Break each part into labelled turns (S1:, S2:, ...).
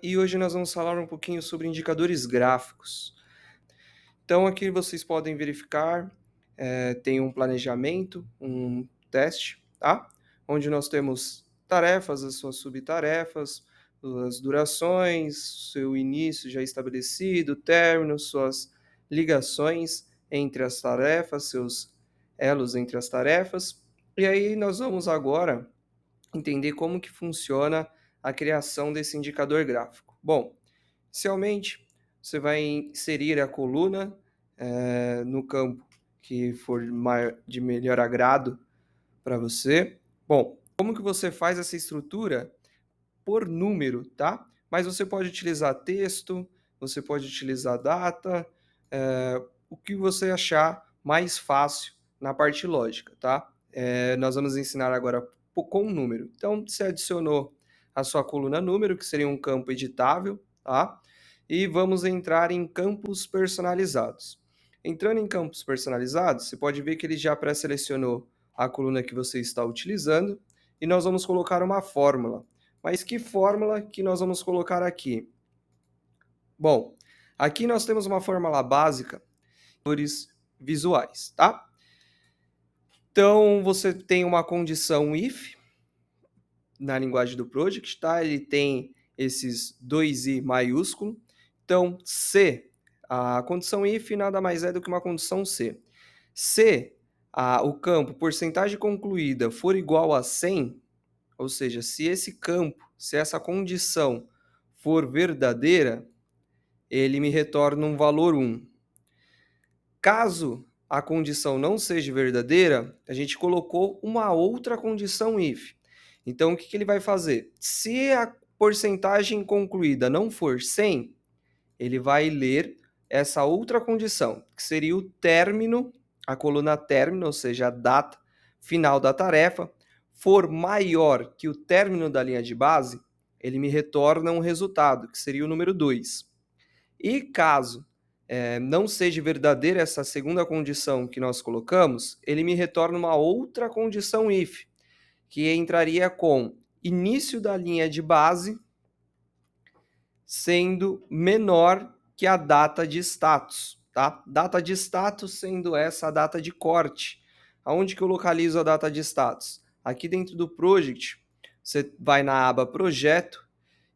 S1: e hoje nós vamos falar um pouquinho sobre indicadores gráficos. Então, aqui vocês podem verificar, tem um planejamento, um teste, tá? Onde nós temos tarefas, as suas subtarefas, as durações, seu início já estabelecido, término, suas ligações entre as tarefas, seus elos entre as tarefas. E aí nós vamos agora entender como que funciona a criação desse indicador gráfico. Bom, inicialmente você vai inserir a coluna no campo que for de melhor agrado para você. Bom, como que você faz essa estrutura? Por número, tá? Mas você pode utilizar texto, você pode utilizar data, o que você achar mais fácil na parte lógica, tá? Nós vamos ensinar agora com um número. Então, você adicionou a sua coluna número, que seria um campo editável, tá? E vamos entrar em campos personalizados. Entrando em campos personalizados, você pode ver que ele já pré-selecionou a coluna que você está utilizando e nós vamos colocar uma fórmula. Mas que fórmula que nós vamos colocar aqui? Bom, aqui nós temos uma fórmula básica cores visuais, tá? Então, você tem uma condição if na linguagem do Project, tá? Ele tem esses dois i maiúsculo. Então, se a condição if nada mais é do que uma condição se. Se o campo porcentagem concluída for igual a 100, ou seja, se esse campo, se essa condição for verdadeira, ele me retorna um valor 1. Caso a condição não seja verdadeira, a gente colocou uma outra condição if. Então, o que ele vai fazer? Se a porcentagem concluída não for 100, ele vai ler essa outra condição, que seria o término, a coluna término, ou seja, a data final da tarefa, for maior que o término da linha de base, ele me retorna um resultado, que seria o número 2. E caso não seja verdadeira essa segunda condição que nós colocamos, ele me retorna uma outra condição if, que entraria com início da linha de base sendo menor que a data de status, tá? Data de status sendo essa a data de corte. Aonde que eu localizo a data de status? Aqui dentro do project, você vai na aba projeto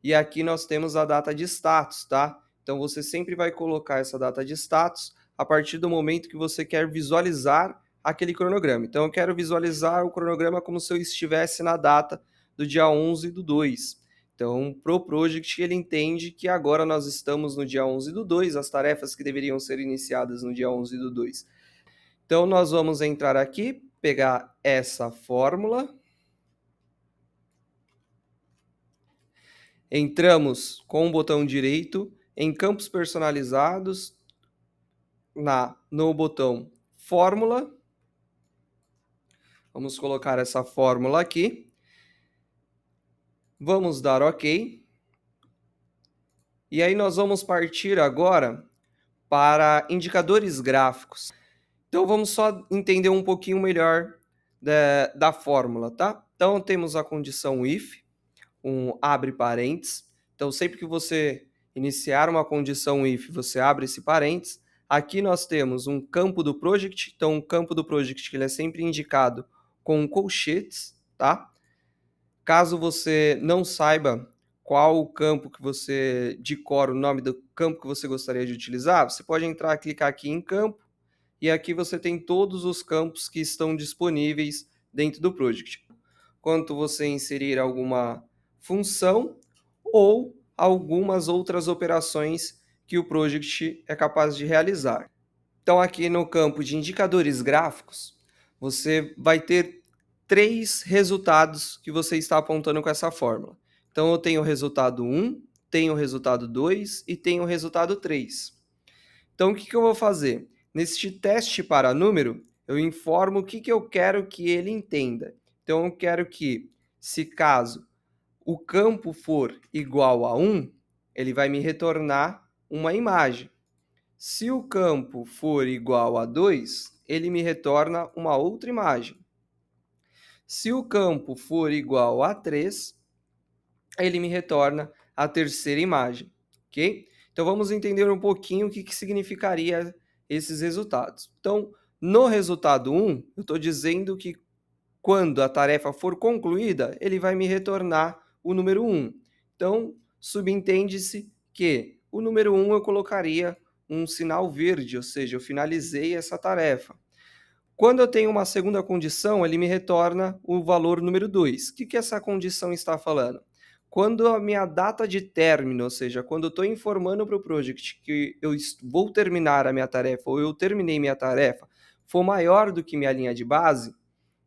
S1: e aqui nós temos a data de status, tá? Então você sempre vai colocar essa data de status a partir do momento que você quer visualizar aquele cronograma. Então eu quero visualizar o cronograma como se eu estivesse na data do dia 11/2. Então, pro Project, ele entende que agora nós estamos no dia 11/2, as tarefas que deveriam ser iniciadas no dia 11/2. Então, nós vamos entrar aqui, pegar essa fórmula. Entramos com o botão direito em campos personalizados, no botão fórmula. Vamos colocar essa fórmula aqui. Vamos dar OK. E aí nós vamos partir agora para indicadores gráficos. Então vamos só entender um pouquinho melhor da fórmula, tá? Então temos a condição if, um abre parênteses. Então sempre que você iniciar uma condição if, você abre esse parênteses. Aqui nós temos um campo do project. Então o campo do project ele é sempre indicado com colchetes, tá? Caso você não saiba qual o campo que você decora o nome do campo que você gostaria de utilizar, você pode entrar, clicar aqui em campo, e aqui você tem todos os campos que estão disponíveis dentro do project. Quanto você inserir alguma função ou algumas outras operações que o project é capaz de realizar. Então aqui no campo de indicadores gráficos, você vai ter 3 resultados que você está apontando com essa fórmula. Então eu tenho o resultado 1, tenho o resultado 2 e tenho o resultado 3. Então o que eu vou fazer? Neste teste para número, eu informo o que eu quero que ele entenda. Então eu quero que, se caso o campo for igual a 1, ele vai me retornar uma imagem. Se o campo for igual a 2, ele me retorna uma outra imagem. Se o campo for igual a 3, ele me retorna a terceira imagem, ok? Então vamos entender um pouquinho o que significaria esses resultados. Então, no resultado 1, eu estou dizendo que quando a tarefa for concluída, ele vai me retornar o número 1. Então, subentende-se que o número 1 eu colocaria um sinal verde, ou seja, eu finalizei essa tarefa. Quando eu tenho uma segunda condição, ele me retorna o valor número 2. O que essa condição está falando? Quando a minha data de término, ou seja, quando eu estou informando para o project que eu vou terminar a minha tarefa ou eu terminei minha tarefa, for maior do que minha linha de base,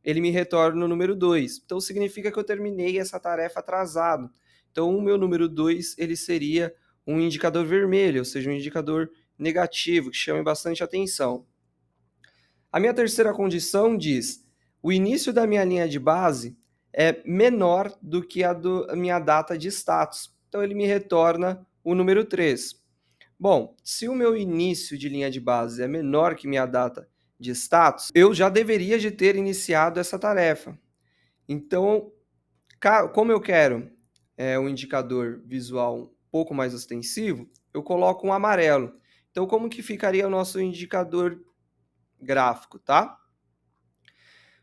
S1: ele me retorna o número 2. Então significa que eu terminei essa tarefa atrasado. Então o meu número 2 ele seria um indicador vermelho, ou seja, um indicador negativo, que chame bastante atenção. A minha terceira condição diz: o início da minha linha de base é menor do que a da minha data de status. Então ele me retorna o número 3. Bom, se o meu início de linha de base é menor que minha data de status, eu já deveria de ter iniciado essa tarefa. Então, como eu quero um indicador visual um pouco mais ostensivo, eu coloco um amarelo. Então, como que ficaria o nosso indicador gráfico, tá?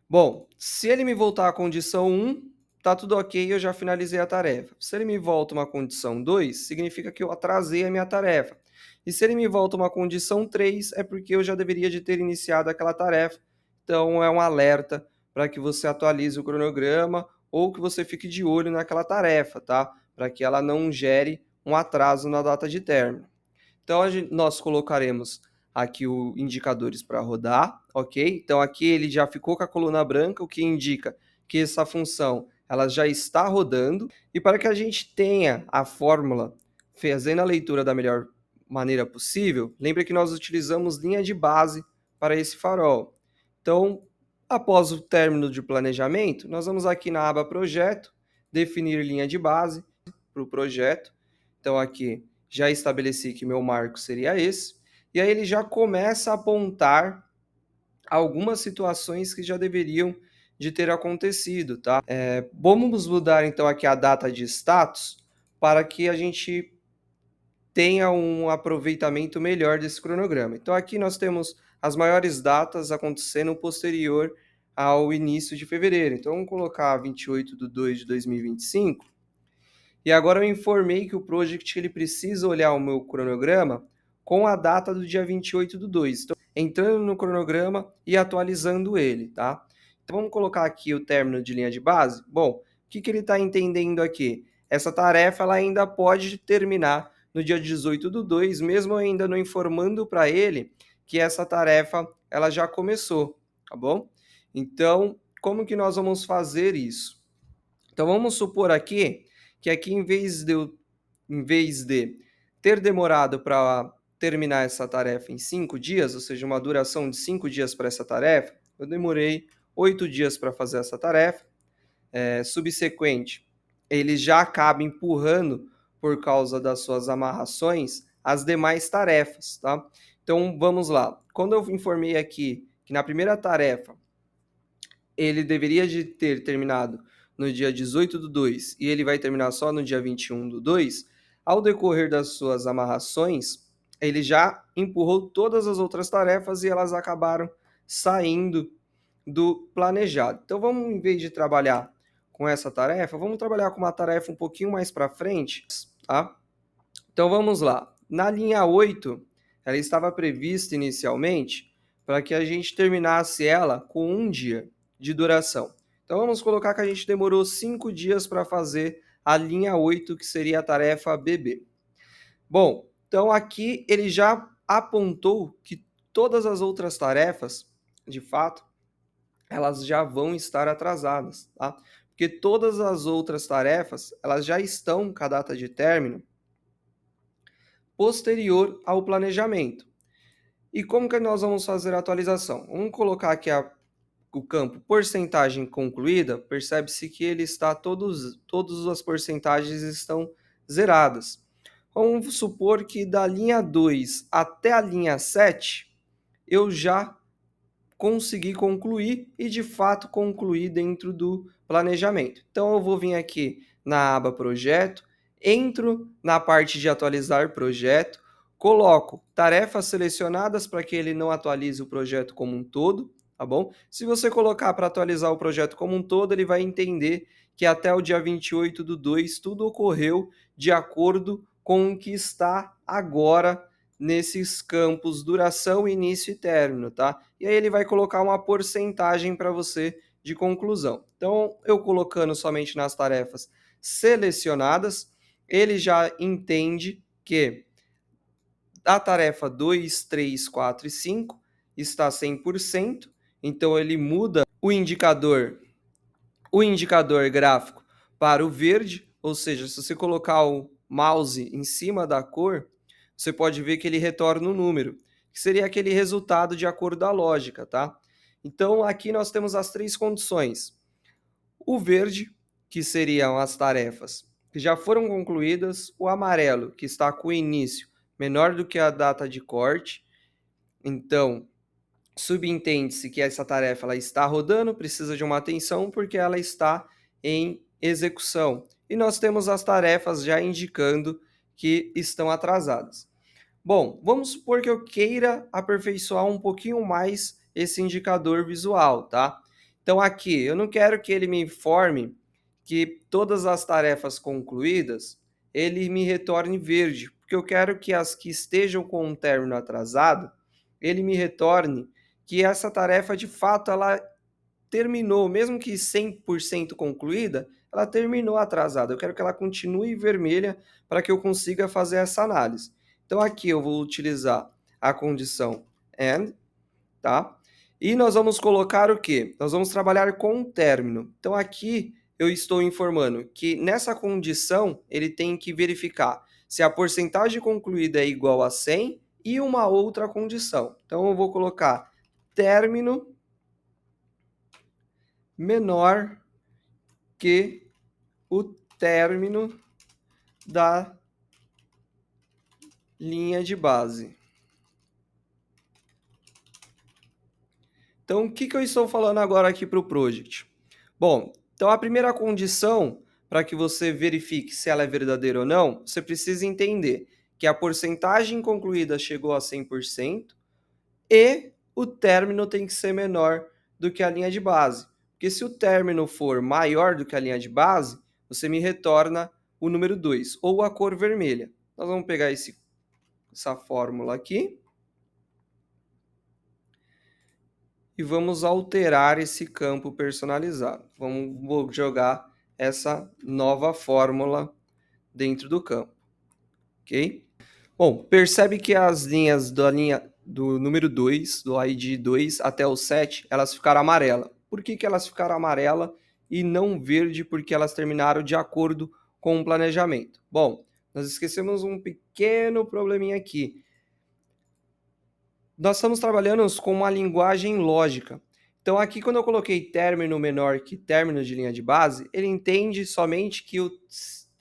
S1: Bom, se ele me voltar à condição 1, tá tudo ok, eu já finalizei a tarefa. Se ele me volta uma condição 2, significa que eu atrasei a minha tarefa. E se ele me volta uma condição 3, é porque eu já deveria de ter iniciado aquela tarefa. Então é um alerta para que você atualize o cronograma ou que você fique de olho naquela tarefa, tá? Para que ela não gere um atraso na data de término. Então, nós colocaremos aqui os indicadores para rodar, ok? Então, aqui ele já ficou com a coluna branca, o que indica que essa função ela já está rodando. E para que a gente tenha a fórmula fazendo a leitura da melhor maneira possível, lembre que nós utilizamos linha de base para esse farol. Então, após o término de planejamento, nós vamos aqui na aba Projeto, definir linha de base para o projeto. Então, aqui já estabeleci que meu marco seria esse, e aí ele já começa a apontar algumas situações que já deveriam de ter acontecido, tá? Vamos mudar então aqui a data de status para que a gente tenha um aproveitamento melhor desse cronograma. Então aqui nós temos as maiores datas acontecendo posterior ao início de fevereiro. Então vamos colocar 28/2/2025. E agora eu informei que o project ele precisa olhar o meu cronograma com a data do dia 28/2. Então, entrando no cronograma e atualizando ele, tá? Então, vamos colocar aqui o término de linha de base. Bom, o que ele está entendendo aqui? Essa tarefa ela ainda pode terminar no dia 18/2, mesmo ainda não informando para ele que essa tarefa ela já começou, tá bom? Então, como que nós vamos fazer isso? Então, vamos supor aqui que em vez de ter demorado para terminar essa tarefa em 5 dias, ou seja, uma duração de 5 dias para essa tarefa, eu demorei 8 dias para fazer essa tarefa. Subsequente, ele já acaba empurrando, por causa das suas amarrações, as demais tarefas, tá? Então, vamos lá. Quando eu informei aqui que na primeira tarefa ele deveria de ter terminado no dia 18/2 e ele vai terminar só no dia 21/2, ao decorrer das suas amarrações, ele já empurrou todas as outras tarefas e elas acabaram saindo do planejado. Então vamos, em vez de trabalhar com essa tarefa, vamos trabalhar com uma tarefa um pouquinho mais para frente, tá? Então vamos lá. Na linha 8, ela estava prevista inicialmente para que a gente terminasse ela com 1 dia de duração. Então vamos colocar que a gente demorou 5 dias para fazer a linha 8, que seria a tarefa BB. Bom, então aqui ele já apontou que todas as outras tarefas, de fato, elas já vão estar atrasadas, tá? Porque todas as outras tarefas, elas já estão com a data de término posterior ao planejamento. E como que nós vamos fazer a atualização? Vamos colocar aqui o campo porcentagem concluída, percebe-se que ele está todas as porcentagens estão zeradas. Vamos supor que da linha 2 até a linha 7, eu já consegui concluir e de fato concluir dentro do planejamento. Então eu vou vir aqui na aba projeto, entro na parte de atualizar projeto, coloco tarefas selecionadas para que ele não atualize o projeto como um todo, tá bom? Se você colocar para atualizar o projeto como um todo, ele vai entender que até o dia 28/2 tudo ocorreu de acordo com o que está agora nesses campos duração, início e término, tá? E aí ele vai colocar uma porcentagem para você de conclusão. Então, eu colocando somente nas tarefas selecionadas, ele já entende que a tarefa 2, 3, 4 e 5 está 100%, então ele muda o indicador gráfico para o verde, ou seja, se você colocar o mouse em cima da cor, você pode ver que ele retorna um número, que seria aquele resultado de acordo com a lógica, tá? Então aqui nós temos as três condições. O verde, que seriam as tarefas que já foram concluídas, o amarelo, que está com o início menor do que a data de corte, então subentende-se que essa tarefa ela está rodando, precisa de uma atenção porque ela está em execução. E nós temos as tarefas já indicando que estão atrasadas. Bom, vamos supor que eu queira aperfeiçoar um pouquinho mais esse indicador visual, tá? Então aqui, eu não quero que ele me informe que todas as tarefas concluídas, ele me retorne verde, porque eu quero que as que estejam com um término atrasado, ele me retorne que essa tarefa de fato ela terminou, mesmo que 100% concluída, ela terminou atrasada. Eu quero que ela continue vermelha para que eu consiga fazer essa análise. Então aqui eu vou utilizar a condição AND, tá? E nós vamos colocar o quê? Nós vamos trabalhar com um término. Então aqui eu estou informando que nessa condição ele tem que verificar se a porcentagem concluída é igual a 100 e uma outra condição. Então eu vou colocar término menor que o término da linha de base. Então, o que eu estou falando agora aqui para o project? Bom, então a primeira condição para que você verifique se ela é verdadeira ou não, você precisa entender que a porcentagem concluída chegou a 100% e o término tem que ser menor do que a linha de base. Porque se o término for maior do que a linha de base, você me retorna o número 2, ou a cor vermelha. Nós vamos pegar essa fórmula aqui e vamos alterar esse campo personalizado. Vou jogar essa nova fórmula dentro do campo, ok? Bom, percebe que as linhas da linha do número 2, do ID 2 até o 7, elas ficaram amarela. Por que elas ficaram amarela e não verde? Porque elas terminaram de acordo com o planejamento. Bom, nós esquecemos um pequeno probleminha aqui. Nós estamos trabalhando com uma linguagem lógica. Então aqui quando eu coloquei término menor que término de linha de base, ele entende somente que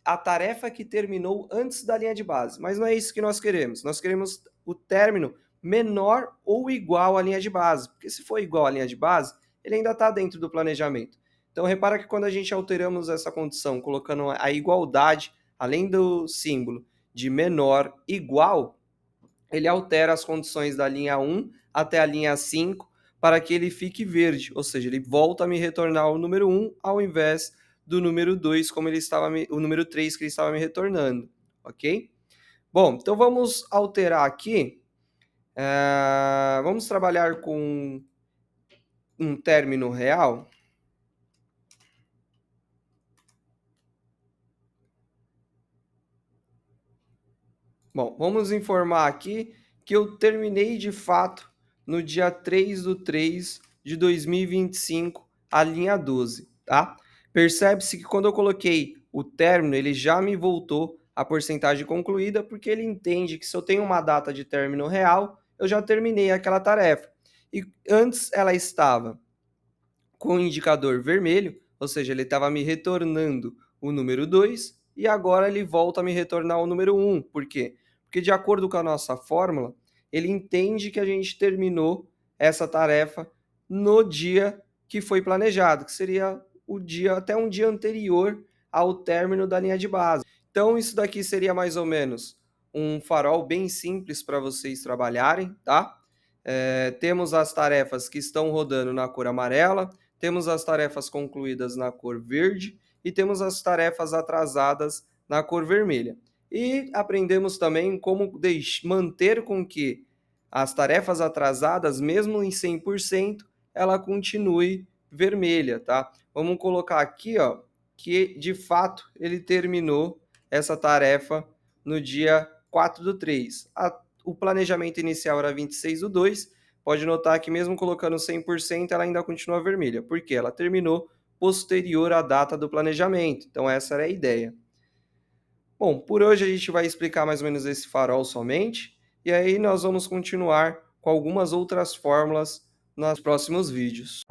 S1: a tarefa que terminou antes da linha de base. Mas não é isso que nós queremos. Nós queremos o término menor ou igual à linha de base. Porque se for igual à linha de base, ele ainda está dentro do planejamento. Então repara que quando a gente alteramos essa condição, colocando a igualdade, além do símbolo de menor igual, ele altera as condições da linha 1 até a linha 5 para que ele fique verde, ou seja, ele volta a me retornar o número 1 ao invés do número 2, como ele estava o número 3 que ele estava me retornando, ok? Bom, então vamos alterar aqui, vamos trabalhar com um término real. Bom, vamos informar aqui que eu terminei de fato no dia 3/3 de 2025 a linha 12, tá? Percebe-se que quando eu coloquei o término, ele já me voltou a porcentagem concluída, porque ele entende que se eu tenho uma data de término real, eu já terminei aquela tarefa. E antes ela estava com o indicador vermelho, ou seja, ele estava me retornando o número 2 e agora ele volta a me retornar o número 1. Por quê? Porque de acordo com a nossa fórmula, ele entende que a gente terminou essa tarefa no dia que foi planejado, que seria o dia até um dia anterior ao término da linha de base. Então, isso daqui seria mais ou menos um farol bem simples para vocês trabalharem, tá? Temos as tarefas que estão rodando na cor amarela, temos as tarefas concluídas na cor verde e temos as tarefas atrasadas na cor vermelha. E aprendemos também como manter com que as tarefas atrasadas, mesmo em 100%, ela continue vermelha, tá? Vamos colocar aqui, ó, que de fato ele terminou essa tarefa no dia 4/3. O planejamento inicial era 26/2. Pode notar que mesmo colocando 100%, ela ainda continua vermelha, porque ela terminou posterior à data do planejamento. Então essa era a ideia. Bom, por hoje a gente vai explicar mais ou menos esse farol somente, e aí nós vamos continuar com algumas outras fórmulas nos próximos vídeos.